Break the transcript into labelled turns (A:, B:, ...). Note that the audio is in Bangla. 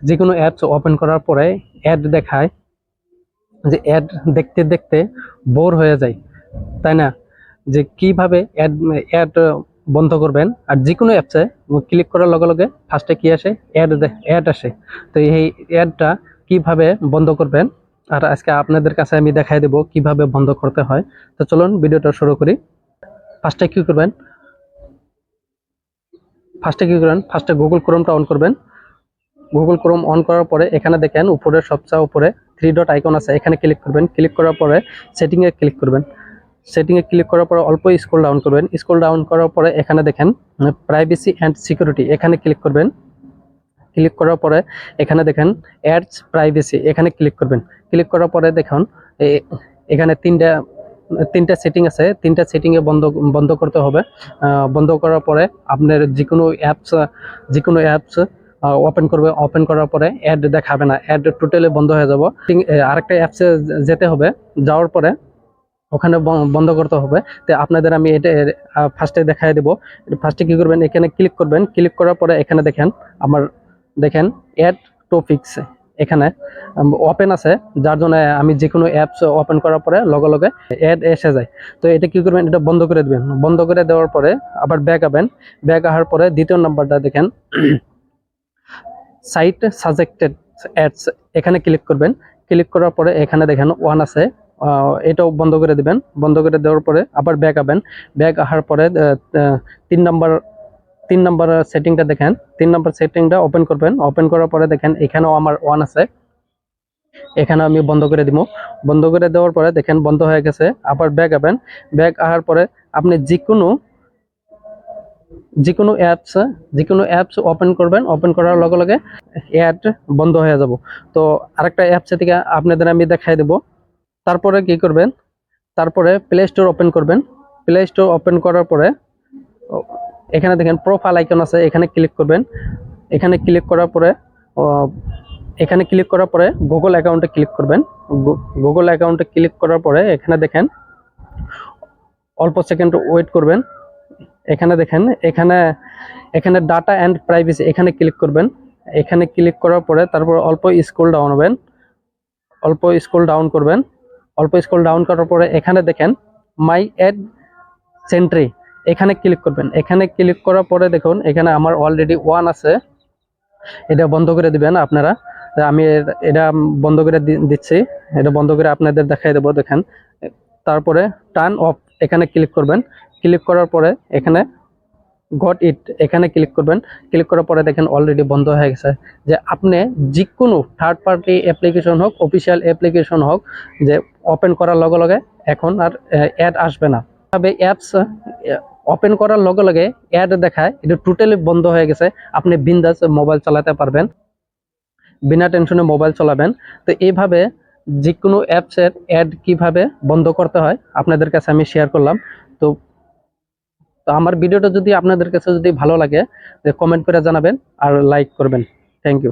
A: যে কোনো অ্যাপস ওপেন করার পরে অ্যাড দেখায়, যে অ্যাড দেখতে দেখতে বোর হয়ে যায়, তাই না? যে কিভাবে অ্যাড অ্যাড বন্ধ করবেন। আর যে কোনো অ্যাপসে ক্লিক করার লগে লগে ফার্স্টে কি আসে, অ্যাড আসে। তো এই অ্যাডটা কিভাবে বন্ধ করবেন, আর আজকে আপনাদের কাছে আমি দেখাই দেব কিভাবে বন্ধ করতে হয়। তো চলুন ভিডিওটা শুরু করি। ফার্স্টে কি করবেন, ফার্স্টে গুগল ক্রোমটা অন করবেন। গুগল ক্রোম অন করার পরে এখানে দেখেন উপরে সবচেয়ে উপরে থ্রি ডট আইকন আছে, এখানে ক্লিক করবেন। ক্লিক করার পরে সেটিংয়ে ক্লিক করবেন। সেটিংয়ে ক্লিক করার পরে অল্প স্ক্রল ডাউন করবেন। স্ক্রল ডাউন করার পরে এখানে দেখেন প্রাইভেসি অ্যান্ড সিকিউরিটি, এখানে ক্লিক করবেন। ক্লিক করার পরে এখানে দেখেন অ্যাডস প্রাইভেসি, এখানে ক্লিক করবেন। ক্লিক করার পরে দেখুন এখানে তিনটা সেটিং আছে, তিনটা সেটিংয়ে বন্ধ করতে হবে। বন্ধ করার পরে আপনার যে কোনো অ্যাপস ওপেন করার পরে অ্যাড দেখাবে না, অ্যাড টোটালি বন্ধ হয়ে যাব। আরেকটা অ্যাপসে যেতে হবে, যাওয়ার পরে ওখানে বন্ধ করতে হবে। তো আপনাদের আমি এটা ফার্স্টে দেখাই দেবো। ফার্স্টে কি করবেন, এখানে ক্লিক করবেন। ক্লিক করার পরে এখানে দেখেন আমার দেখেন অ্যাড টপিকস এখানে ওপেন আছে, যার জন্য আমি যে কোনো অ্যাপস ওপেন করার পরে লগে লগে অ্যাড এসে যায়। তো এটা কি করবেন, এটা বন্ধ করে দিবেন। বন্ধ করে দেওয়ার পরে আবার ব্যাক আবেন। ব্যাক আসার পরে দ্বিতীয় নাম্বারটা দেখেন সাইট সাজেক্টেড অ্যাডস, এখানে ক্লিক করবেন। ক্লিক করার পরে এখানে দেখেন ওয়ান আছে, এটাও বন্ধ করে দিবেন। বন্ধ করে দেওয়ার পরে আবার ব্যাক আবেন। ব্যাক আসার পরে তিন নাম্বার সেটিংটা দেখেন, 3 নম্বর সেটিংটা ওপেন করবেন। ওপেন করার পরে দেখেন এখানেও আমার ওয়ান আছে, এখানে আমি বন্ধ করে দিব। বন্ধ করে দেওয়ার পরে দেখেন বন্ধ হয়ে গেছে। আবার ব্যাক আবেন। ব্যাক আসার পরে আপনি যে কোনো অ্যাপস ওপেন করবেন। ওপেন করার লগে লগে অ্যাড বন্ধ হয়ে যাব। তো আরেকটা অ্যাপস থেকে আপনাদের আমি দেখাই দেব। তারপরে কি করবেন, তারপরে প্লে স্টোর ওপেন করবেন। প্লে স্টোর ওপেন করার পরে এখানে দেখেন প্রোফাইল আইকন আছে, এখানে ক্লিক করবেন। এখানে ক্লিক করার পরে গুগল অ্যাকাউন্টে ক্লিক করবেন। গুগল অ্যাকাউন্টে ক্লিক করার পরে এখানে দেখেন অল্প সেকেন্ড ওয়েট করবেন। এখানে দেখেন এখানে ডাটা অ্যান্ড প্রাইভেসি, এখানে ক্লিক করবেন। এখানে ক্লিক করার পরে তারপর অল্প স্ক্রল ডাউন হবেন, অল্প স্ক্রল ডাউন করবেন। অল্প স্ক্রল ডাউন করার পরে এখানে দেখেন মাই অ্যাড সেন্ট্রি, এখানে ক্লিক করবেন। এখানে ক্লিক করার পরে দেখুন এখানে আমার অলরেডি ওয়ান আছে, এটা বন্ধ করে দিবেন আপনারা। আমি এটা বন্ধ করে দিচ্ছি, এটা বন্ধ করে আপনাদের দেখাই দেবো। দেখেন তারপরে টার্ন অফ, এখানে ক্লিক করবেন। ক্লিক করার পরে এখানে গট ইট, এখানে ক্লিক করবেন। ক্লিক করার পরে দেখেন অলরেডি বন্ধ হয়ে গেছে। যে আপনি যে কোনো থার্ড পার্টি অ্যাপ্লিকেশন হোক, অফিসিয়াল অ্যাপ্লিকেশন হোক, যে ওপেন করার লগে লগে এখন আর অ্যাড আসবে না। তবে অ্যাপস ওপেন করার লগে লগে অ্যাড দেখায়, এটা টোটালি বন্ধ হয়ে গেছে। আপনি বিন্দাস মোবাইল চালাতে পারবেন, বিনা টেনশনে মোবাইল চালাবেন। তো এইভাবে যে কোনো অ্যাপসের অ্যাড কিভাবে বন্ধ করতে হয় আপনাদের কাছে আমি শেয়ার করলাম। তো আমার ভিডিওটা যদি আপনাদের কাছে যদি ভালো লাগে, কমেন্ট করে জানাবেন আর লাইক করবেন। Thank you.